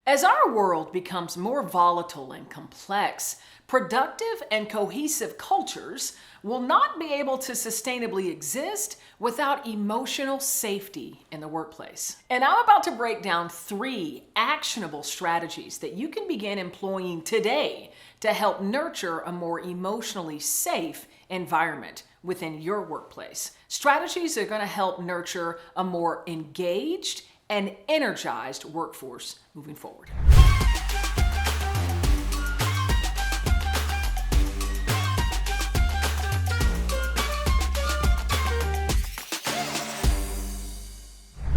As our world becomes more volatile and complex, productive and cohesive cultures will not be able to sustainably exist without emotional safety in the workplace. And I'm about to break down 3 actionable strategies that you can begin employing today to help nurture a more emotionally safe environment within your workplace. Strategies that are going to help nurture a more engaged and energized workforce moving forward.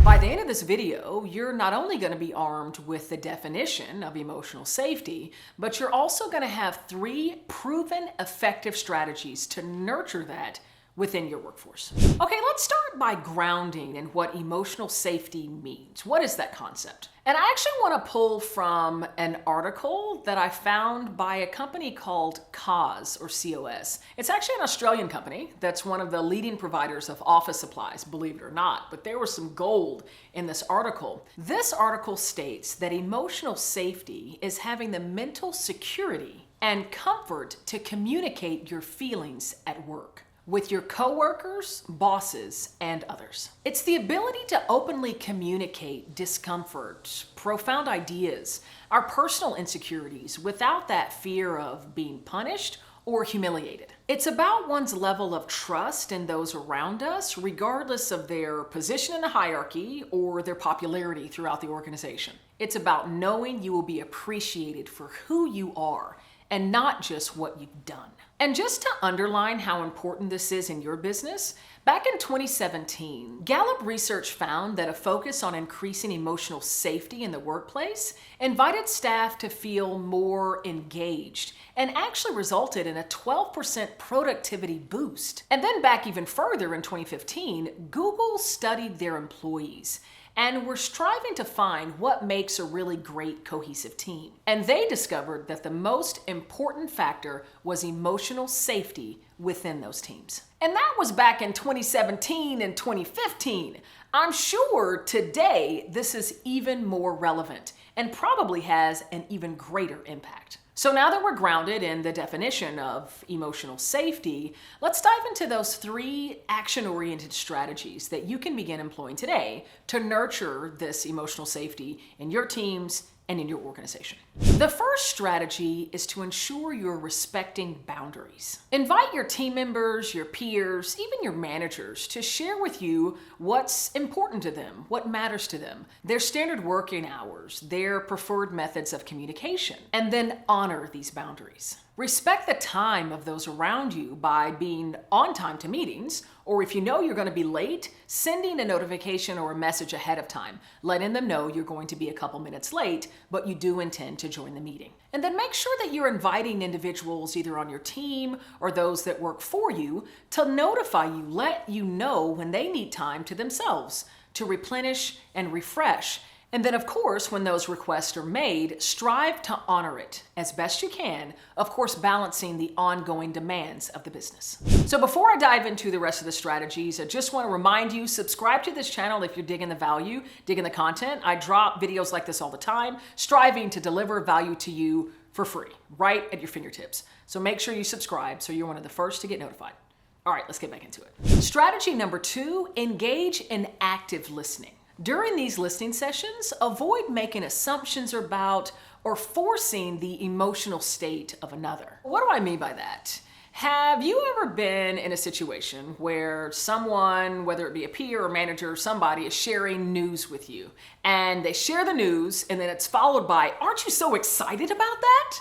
By the end of this video, you're not only going to be armed with the definition of emotional safety, but you're also going to have 3 proven effective strategies to nurture that within your workforce. Okay, let's start by grounding in what emotional safety means. What is that concept? And I actually want to pull from an article that I found by a company called COS, or COS. It's actually an Australian company that's one of the leading providers of office supplies, believe it or not, but there was some gold in this article. This article states that emotional safety is having the mental security and comfort to communicate your feelings at work with your coworkers, bosses, and others. It's the ability to openly communicate discomfort, profound ideas, our personal insecurities without that fear of being punished or humiliated. It's about one's level of trust in those around us, regardless of their position in the hierarchy or their popularity throughout the organization. It's about knowing you will be appreciated for who you are and not just what you've done. And just to underline how important this is in your business, back in 2017, Gallup research found that a focus on increasing emotional safety in the workplace invited staff to feel more engaged and actually resulted in a 12% productivity boost. And then back even further in 2015, Google studied their employees and were striving to find what makes a really great cohesive team. And they discovered that the most important factor was emotional safety within those teams. And that was back in 2017 and 2015. I'm sure today this is even more relevant and probably has an even greater impact. So now that we're grounded in the definition of emotional safety, let's dive into those 3 action-oriented strategies that you can begin employing today to nurture this emotional safety in your teams and in your organization. The first strategy is to ensure you're respecting boundaries. Invite your team members, your peers, even your managers to share with you what's important to them, what matters to them, their standard working hours, their preferred methods of communication, and then honor these boundaries. Respect the time of those around you by being on time to meetings, or if you know you're going to be late, sending a notification or a message ahead of time, letting them know you're going to be a couple minutes late, but you do intend to join the meeting. And then make sure that you're inviting individuals either on your team or those that work for you to notify you, let you know when they need time to themselves to replenish and refresh. And then, of course, when those requests are made, strive to honor it as best you can, of course, balancing the ongoing demands of the business. So before I dive into the rest of the strategies, I just want to remind you, subscribe to this channel if you're digging the value, digging the content. I drop videos like this all the time, striving to deliver value to you for free, right at your fingertips. So make sure you subscribe so you're one of the first to get notified. All right, let's get back into it. Strategy number 2, engage in active listening. During these listening sessions, avoid making assumptions about or forcing the emotional state of another. What do I mean by that? Have you ever been in a situation where someone, whether it be a peer or manager or somebody, is sharing news with you, and they share the news and then it's followed by, "Aren't you so excited about that?"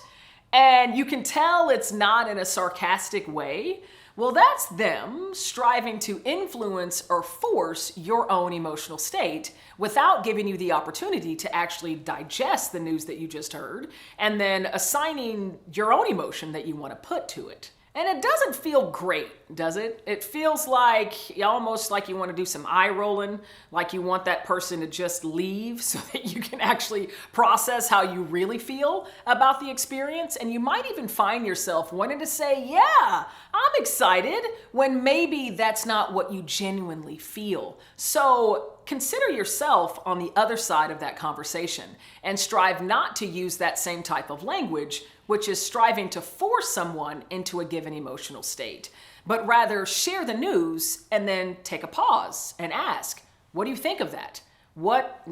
And you can tell it's not in a sarcastic way. Well, that's them striving to influence or force your own emotional state without giving you the opportunity to actually digest the news that you just heard and then assigning your own emotion that you want to put to it. And it doesn't feel great, does it? It feels like almost like you want to do some eye rolling, like you want that person to just leave so that you can actually process how you really feel about the experience. And you might even find yourself wanting to say, "Yeah, I'm excited," when maybe that's not what you genuinely feel. So consider yourself on the other side of that conversation and strive not to use that same type of language, which is striving to force someone into a given emotional state, but rather share the news and then take a pause and ask, what do you think of that?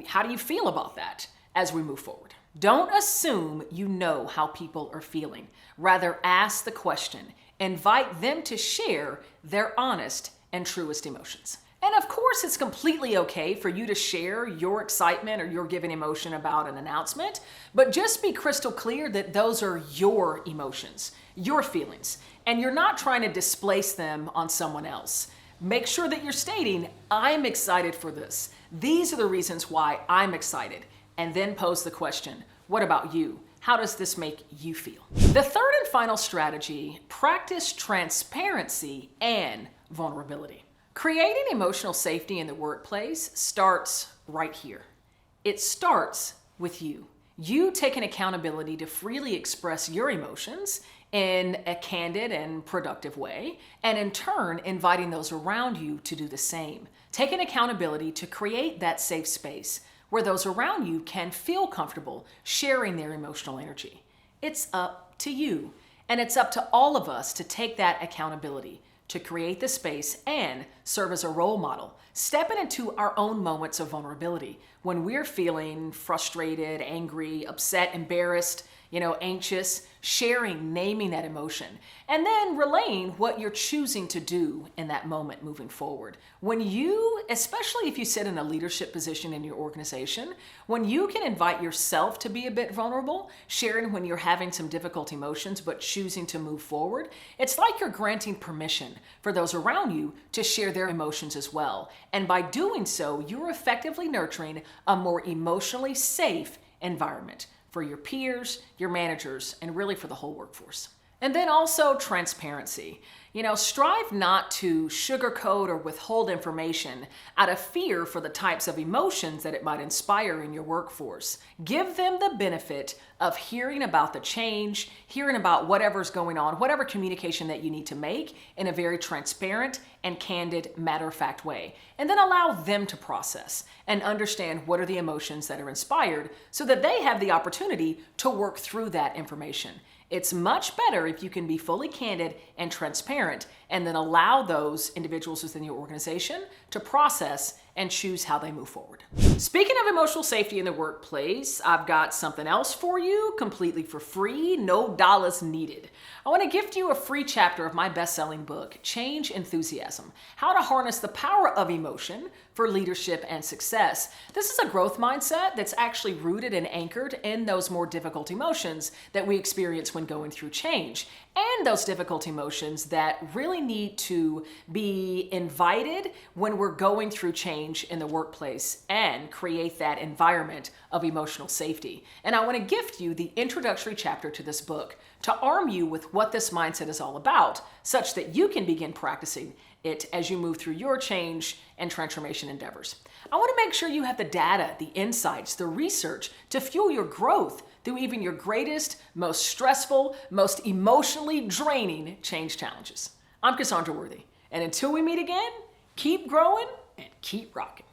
How do you feel about that as we move forward? Don't assume you know how people are feeling. Rather, ask the question. Invite them to share their honest and truest emotions. And of course, it's completely okay for you to share your excitement or your given emotion about an announcement, but just be crystal clear that those are your emotions, your feelings, and you're not trying to displace them on someone else. Make sure that you're stating, I'm excited for this. These are the reasons why I'm excited. And then pose the question, what about you? How does this make you feel? The third and final strategy, practice transparency and vulnerability. Creating emotional safety in the workplace starts right here. It starts with you. You taking accountability to freely express your emotions in a candid and productive way, and in turn, inviting those around you to do the same. Taking accountability to create that safe space where those around you can feel comfortable sharing their emotional energy. It's up to you, and it's up to all of us to take that accountability, to create the space and serve as a role model, stepping into our own moments of vulnerability when we're feeling frustrated, angry, upset, embarrassed, anxious, sharing, naming that emotion, and then relaying what you're choosing to do in that moment moving forward. When you, especially if you sit in a leadership position in your organization, when you can invite yourself to be a bit vulnerable, sharing when you're having some difficult emotions but choosing to move forward, it's like you're granting permission for those around you to share their emotions as well. And by doing so, you're effectively nurturing a more emotionally safe environment for your peers, your managers, and really for the whole workforce. And then also transparency. Strive not to sugarcoat or withhold information out of fear for the types of emotions that it might inspire in your workforce. Give them the benefit of hearing about the change, hearing about whatever's going on, whatever communication that you need to make in a very transparent and candid, matter-of-fact way. And then allow them to process and understand what are the emotions that are inspired so that they have the opportunity to work through that information. It's much better if you can be fully candid and transparent and then allow those individuals within your organization to process and choose how they move forward. Speaking of emotional safety in the workplace, I've got something else for you completely for free, no dollars needed. I want to gift you a free chapter of my best-selling book, Change Enthusiasm: How to Harness the Power of Emotion for Leadership and Success. This is a growth mindset that's actually rooted and anchored in those more difficult emotions that we experience when going through change, and those difficult emotions that really need to be invited when we're going through change in the workplace and create that environment of emotional safety. And I want to gift you the introductory chapter to this book to arm you with what this mindset is all about, such that you can begin practicing it as you move through your change and transformation endeavors. I want to make sure you have the data, the insights, the research to fuel your growth through even your greatest, most stressful, most emotionally draining change challenges. I'm Cassandra Worthy, and until we meet again, keep growing and keep rocking.